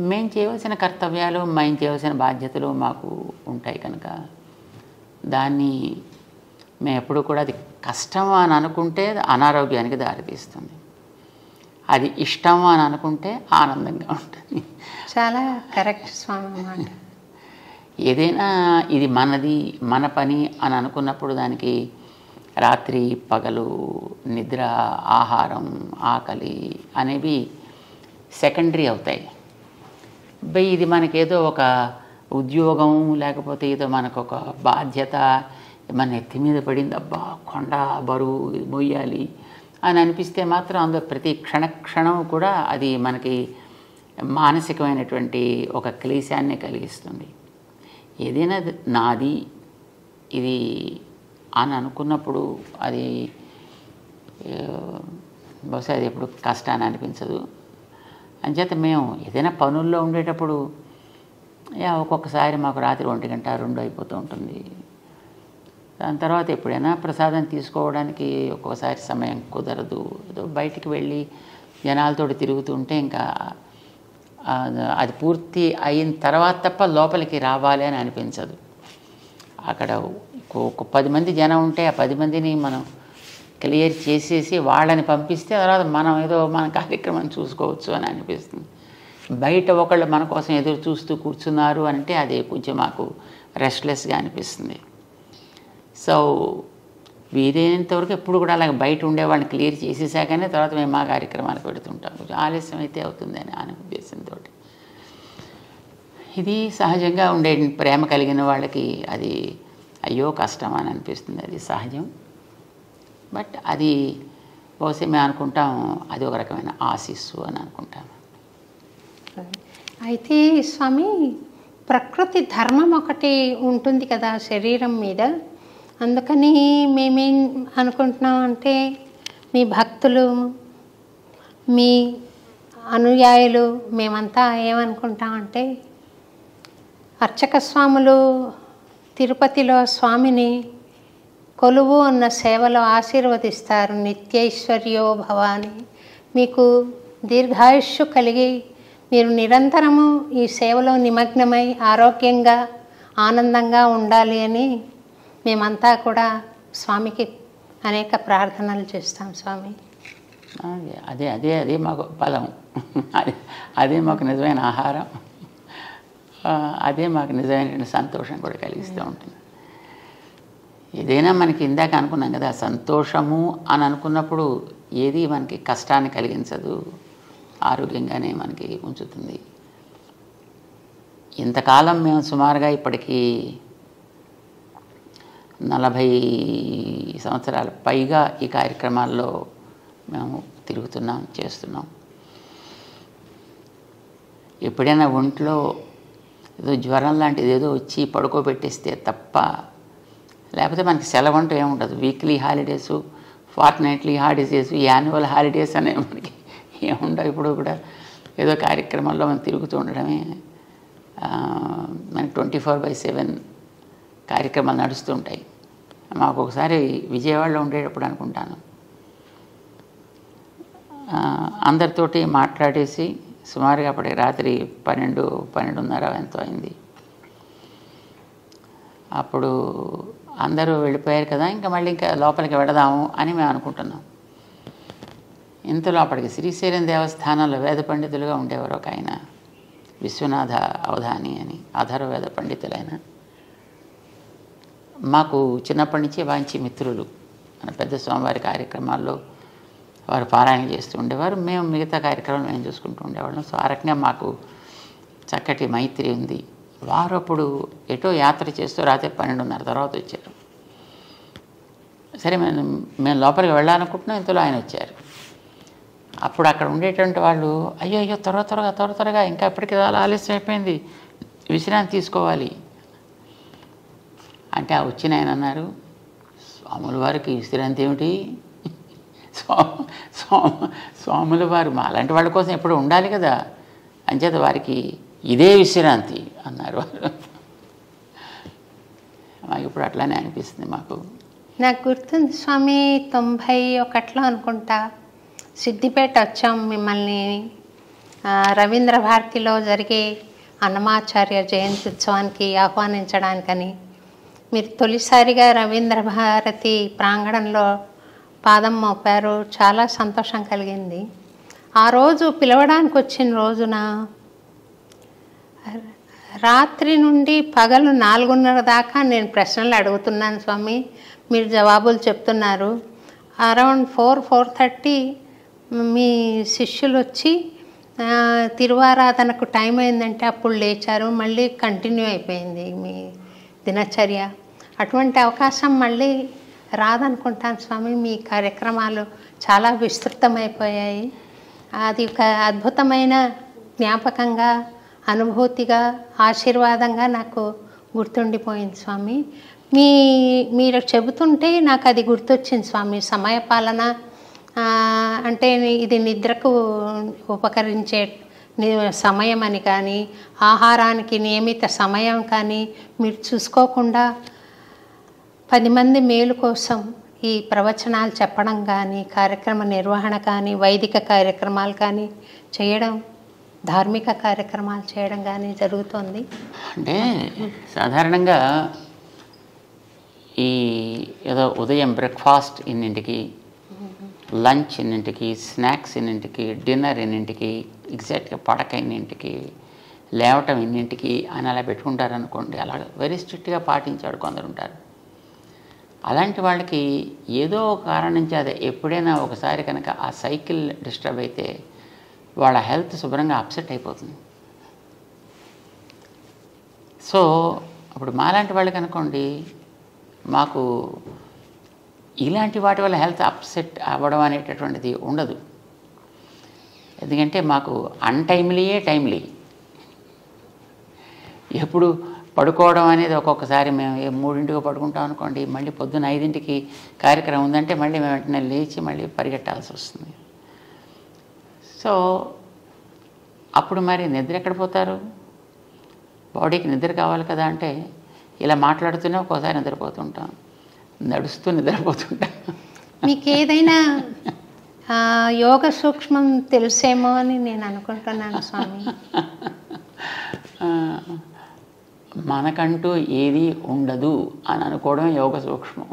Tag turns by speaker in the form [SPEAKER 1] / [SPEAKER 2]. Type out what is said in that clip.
[SPEAKER 1] మేము చేయవలసిన కర్తవ్యాలు, మేము చేయవలసిన బాధ్యతలు మాకు ఉంటాయి కనుక దాన్ని మేము ఎప్పుడు కూడా అది కష్టం అని అనుకుంటే అనారోగ్యానికి దారితీస్తుంది, అది ఇష్టం అని అనుకుంటే ఆనందంగా ఉంటుంది.
[SPEAKER 2] చాలా కరెక్ట్ స్వామి అన్నమాట.
[SPEAKER 1] ఏదైనా ఇది మనది, మన పని అని అనుకున్నప్పుడు దానికి రాత్రి పగలు, నిద్ర, ఆహారం, ఆకలి అనేవి సెకండరీ అవుతాయి. ఇది మనకేదో ఒక ఉద్యోగం, లేకపోతే ఏదో మనకు ఒక బాధ్యత మన నెత్తి మీద పడింది, అబ్బా కొండ బరువు మొయ్యాలి అని అనిపిస్తే మాత్రం అందులో ప్రతి క్షణం కూడా అది మనకి మానసికమైనటువంటి ఒక క్లేశాన్ని కలిగిస్తుంది. ఏదైనా నాది ఇది అని అనుకున్నప్పుడు అది బహుశా అది ఎప్పుడు కష్టాన్ని అనిపించదు. అంచేత మేము ఏదైనా పనుల్లో ఉండేటప్పుడు ఒక్కొక్కసారి మాకు రాత్రి 1 గంట 2 అయిపోతూ ఉంటుంది. దాని తర్వాత ఎప్పుడైనా ప్రసాదం తీసుకోవడానికి ఒక్కోసారి సమయం కుదరదు. ఏదో బయటికి వెళ్ళి జనాలతో తిరుగుతుంటే ఇంకా అది పూర్తి అయిన తర్వాత తప్ప లోపలికి రావాలి అని అనిపించదు. అక్కడ ఒక 10 మంది జనం ఉంటే ఆ 10 మందిని మనం క్లియర్ చేసేసి వాళ్ళని పంపిస్తే తర్వాత మనం ఏదో మన కార్యక్రమం చూసుకోవచ్చు అని అనిపిస్తుంది. బయట ఒకళ్ళు మన కోసం ఎదురు చూస్తూ కూర్చున్నారు అంటే అది కొంచెం మాకు రెస్ట్లెస్గా అనిపిస్తుంది. సో వీలైనంతవరకు ఎప్పుడు కూడా అలాగే బయట ఉండేవాళ్ళని క్లియర్ చేసేసాకనే తర్వాత మేము మా కార్యక్రమాలు పెడుతుంటాం. కొంచెం ఆలస్యం అయితే అవుతుందని అనే ఉద్దేశంతో. ఇది సహజంగా ఉండే ప్రేమ కలిగిన వాళ్ళకి అది అయ్యో కష్టం అని అనిపిస్తుంది, అది సహజం. బట్ అది బహుశా మేము అనుకుంటాం అది ఒక రకమైన ఆశీస్సు అని అనుకుంటాం.
[SPEAKER 2] అయితే స్వామి, ప్రకృతి ధర్మం ఒకటి ఉంటుంది కదా శరీరం మీద. అందుకని మేమేం అనుకుంటున్నాం అంటే, మీ భక్తులు, మీ అనుయాయులు మేమంతా ఏమనుకుంటామంటే, అర్చక స్వాములు తిరుపతిలో స్వామిని కొలువు ఉన్న సేవలో ఆశీర్వదిస్తారు. నిత్యైశ్వర్యో భవ అని. మీకు దీర్ఘాయుష్షు కలిగి మీరు నిరంతరము ఈ సేవలో నిమగ్నమై ఆరోగ్యంగా ఆనందంగా ఉండాలి అని మేమంతా కూడా స్వామికి అనేక ప్రార్థనలు చేస్తాం స్వామి.
[SPEAKER 1] అదే అదే అదే మాకు బలం, అదే మాకు నిజమైన ఆహారం, అదే మాకు నిజమైన సంతోషం కూడా కలిగిస్తూ ఉంటుంది. ఏదైనా మనకి ఇందాక అనుకున్నాం కదా, సంతోషము అని అనుకున్నప్పుడు ఏది మనకి కష్టాన్ని కలిగించదు, ఆరోగ్యంగానే మనకి ఉంచుతుంది. ఇంతకాలం మేము సుమారుగా ఇప్పటికీ 40 సంవత్సరాల పైగా ఈ కార్యక్రమాల్లో మేము తిరుగుతున్నాం, చేస్తున్నాం. ఎప్పుడైనా ఒంట్లో ఏదో జ్వరం లాంటిది ఏదో వచ్చి పడుకోబెట్టేస్తే తప్ప, లేకపోతే మనకి సెలవు అంటూ ఏముండదు. Weekly holidays, fortnightly holidays, annual holidays అనేవి మనకి ఏముండవు. ఇప్పుడు కూడా ఏదో కార్యక్రమాల్లో మనం తిరుగుతూ ఉండడమే. మనకి 24/7 కార్యక్రమాలు నడుస్తూ ఉంటాయి. మాకు ఒకసారి విజయవాడలో ఉండేటప్పుడు అనుకుంటాను, అందరితోటి మాట్లాడేసి సుమారుగా అప్పటికి రాత్రి 12:30 ఎంతో అయింది. అప్పుడు అందరూ వెళ్ళిపోయారు కదా, ఇంకా మళ్ళీ ఇంకా లోపలికి వెళదాము అని మేము అనుకుంటున్నాం. ఇంతలో అప్పటికి శ్రీశైలం దేవస్థానంలో వేద పండితులుగా ఉండేవారు ఒక ఆయన, విశ్వనాథ అవధాని అని, అధర్వవేద పండితులైన. మాకు చిన్నప్పటి నుంచి మంచి మిత్రులు. మన పెద్ద స్వామివారి కార్యక్రమాల్లో వారు పారాయణ చేస్తూ ఉండేవారు, మేము మిగతా కార్యక్రమాలు మేము చూసుకుంటూ ఉండేవాళ్ళం. సో ఆ రకంగా మాకు చక్కటి మైత్రి ఉంది. వారు అప్పుడు ఎటో యాత్ర చేస్తూ రాత్రి 12:30 తర్వాత వచ్చారు. సరే మేము లోపలికి వెళ్ళాలనుకుంటున్నాం, ఇంతలో ఆయన వచ్చారు. అప్పుడు అక్కడ ఉండేటువంటి వాళ్ళు, అయ్యో త్వరగా ఇంకా ఇప్పటికీ చాలా ఆలస్యం అయిపోయింది, విశ్రాంతి తీసుకోవాలి అంటే, ఆ వచ్చిన ఆయన అన్నారు, స్వాముల వారికి విశ్రాంతి ఏమిటి? స్వాముల వారు మా అలాంటి వాళ్ళ కోసం ఎప్పుడు ఉండాలి కదా, అంచేత వారికి ఇదే విశ్రాంతి అన్నారు వారు. మాకు ఇప్పుడు అట్లానే అనిపిస్తుంది. మాకు
[SPEAKER 2] నాకు గుర్తుంది స్వామి, 91లో అనుకుంటా సిద్దిపేట వచ్చాం మిమ్మల్ని రవీంద్ర భారతిలో జరిగే అన్నమాచార్య జయంతి ఉత్సవానికి ఆహ్వానించడానికని మీరు తొలిసారిగా రవీంద్ర భారతి ప్రాంగణంలో పాదం మోపారు. చాలా సంతోషం కలిగింది. ఆ రోజు పిలవడానికి వచ్చిన రోజున రాత్రి నుండి పగలు 4:30 దాకా నేను ప్రశ్నలు అడుగుతున్నాను స్వామి, మీరు జవాబులు చెప్తున్నారు. అరౌండ్ 4-4:30 మీ శిష్యులు వచ్చి తిరువారాధనకు టైం అయిందంటే అప్పుడు లేచారు. మళ్ళీ కంటిన్యూ అయిపోయింది మీ దినచర్య. అటువంటి అవకాశం మళ్ళీ రాదనుకుంటాను స్వామి. మీ కార్యక్రమాలు చాలా విస్తృతమైపోయాయి. అది ఒక అద్భుతమైన జ్ఞాపకంగా, అనుభూతిగా, ఆశీర్వాదంగా నాకు గుర్తుండిపోయింది స్వామి. మీరు చెబుతుంటే నాకు అది గుర్తొచ్చింది స్వామి. సమయపాలన అంటే ఇది నిద్రకు ఉపకరించే సమయం అని కానీ, ఆహారానికి నియమిత సమయం కానీ మీరు చూసుకోకుండా 10 మంది మేలు కోసం ఈ ప్రవచనాలు చెప్పడం కానీ, కార్యక్రమ నిర్వహణ కానీ, వైదిక కార్యక్రమాలు కానీ చేయడం, ధార్మిక కార్యక్రమాలు చేయడం కానీ జరుగుతుంది.
[SPEAKER 1] అంటే సాధారణంగా ఈ ఏదో ఉదయం బ్రేక్ఫాస్ట్ ఇన్నింటికి, లంచ్ ఇన్నింటికి, స్నాక్స్ ఇన్నింటికి, డిన్నర్ ఇన్నింటికి, ఎగ్జాక్ట్గా పడక ఇన్నింటికి, లేవటం ఇన్నింటికి అని అలా పెట్టుకుంటారు అనుకోండి. అలా వెరీ స్ట్రిక్ట్గా పాటించాడు కొందరు ఉంటారు. అలాంటి వాళ్ళకి ఏదో కారణం నుంచి అదే ఎప్పుడైనా ఒకసారి కనుక ఆ సైకిల్ డిస్టర్బ్ అయితే వాళ్ళ హెల్త్ శుభ్రంగా అప్సెట్ అయిపోతుంది. సో అప్పుడు మాలాంటి వాళ్ళకి అనుకోండి, మాకు ఇలాంటి వాటి వల్ల హెల్త్ అప్సెట్ అవ్వడం అనేటటువంటిది ఉండదు. ఎందుకంటే మాకు అన్టైమ్లీయే టైమ్లీ. ఎప్పుడు పడుకోవడం అనేది ఒక్కొక్కసారి మేము 3ంటికి పడుకుంటాం అనుకోండి, మళ్ళీ పొద్దున్న 5ంటికి కార్యక్రమం ఉందంటే మళ్ళీ మేము వెంటనే లేచి మళ్ళీ పరిగెట్టాల్సి వస్తుంది. సో అప్పుడు మరి నిద్ర ఎక్కడ పోతారు? బాడీకి నిద్ర కావాలి కదా. అంటే ఇలా మాట్లాడుతూనే ఒక్కోసారి నిద్రపోతుంటాం, నడుస్తూ నిద్రపోతుంటాం.
[SPEAKER 2] మీకు ఏదైనా యోగ సూక్ష్మం తెలుసేమో అని నేను అనుకుంటున్నాను స్వామి.
[SPEAKER 1] మనకంటూ ఏది ఉండదు అని అనుకోవడం యోగ సూక్ష్మం.